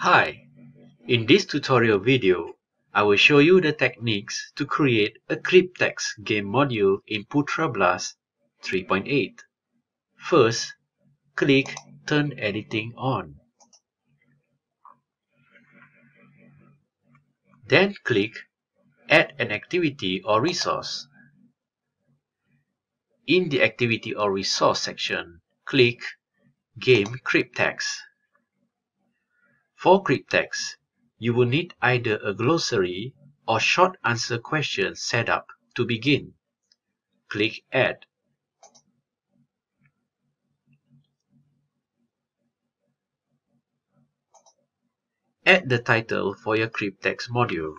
Hi, in this tutorial video, I will show you the techniques to create a Cryptex game module in PutraBLAST 3.8. First, click Turn Editing on. Then click Add an activity or resource. In the Activity or Resource section, click Game Cryptex. For Cryptex, you will need either a glossary or short answer questions set up to begin. Click Add. Add the title for your Cryptex module.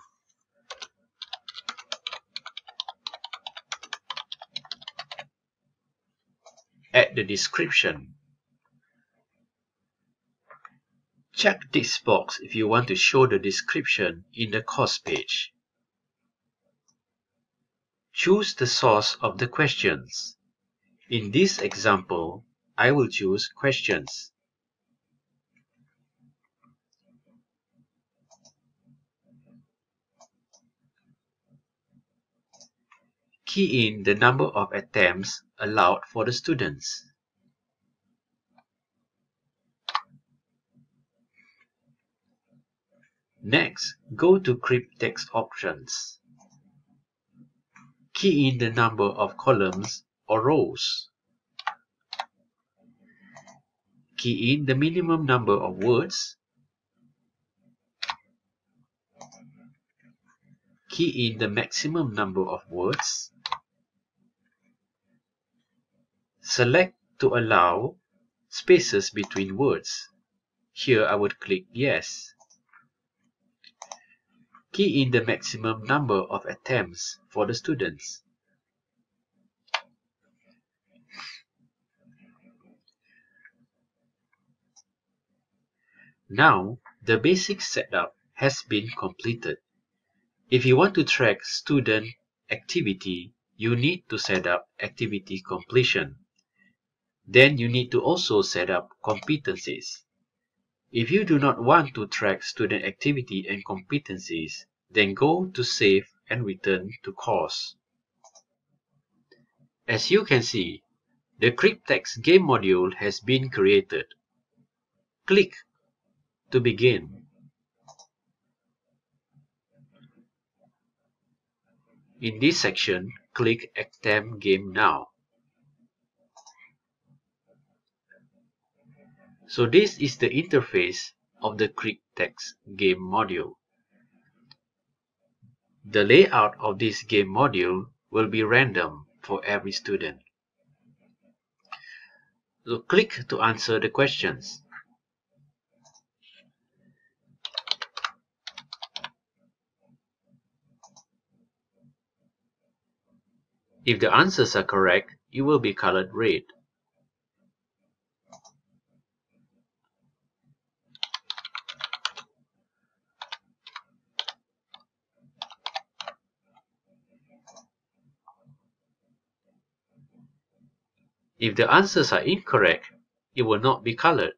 Add the description. Check this box if you want to show the description in the course page. Choose the source of the questions. In this example, I will choose questions. Key in the number of attempts allowed for the students. Next, go to Cryptex options. Key in the number of columns or rows. Key in the minimum number of words. Key in the maximum number of words. Select to allow spaces between words. Here I would click Yes. Key in the maximum number of attempts for the students. Now, the basic setup has been completed. If you want to track student activity, you need to set up activity completion. Then you need to also set up competencies. If you do not want to track student activity and competencies, then go to Save and return to course. As you can see, the Cryptex game module has been created. Click to begin. In this section, click Attempt Game Now. So this is the interface of the Cryptex game module. The layout of this game module will be random for every student. So click to answer the questions. If the answers are correct, it will be colored red. If the answers are incorrect, it will not be colored.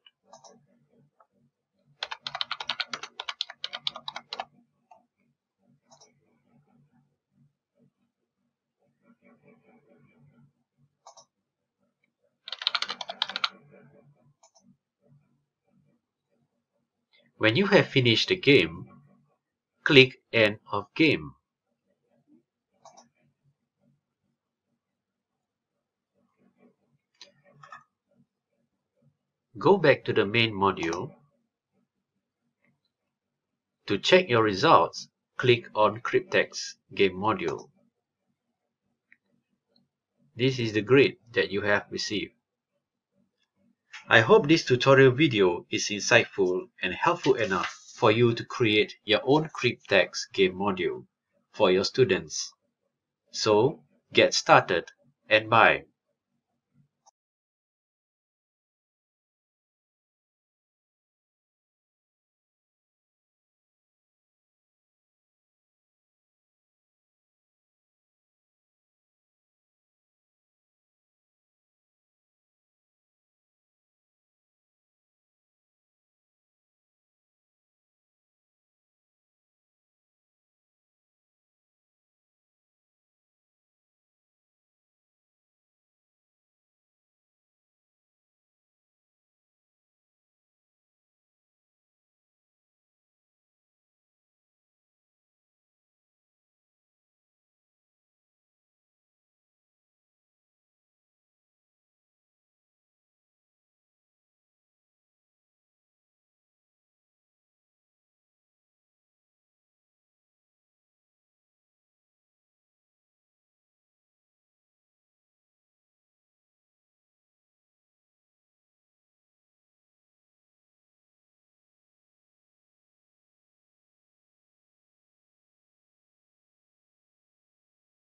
When you have finished the game, click End of Game. Go back to the main module. To check your results, click on Cryptex game module. This is the grade that you have received. I hope this tutorial video is insightful and helpful enough for you to create your own Cryptex game module for your students. So, get started and bye.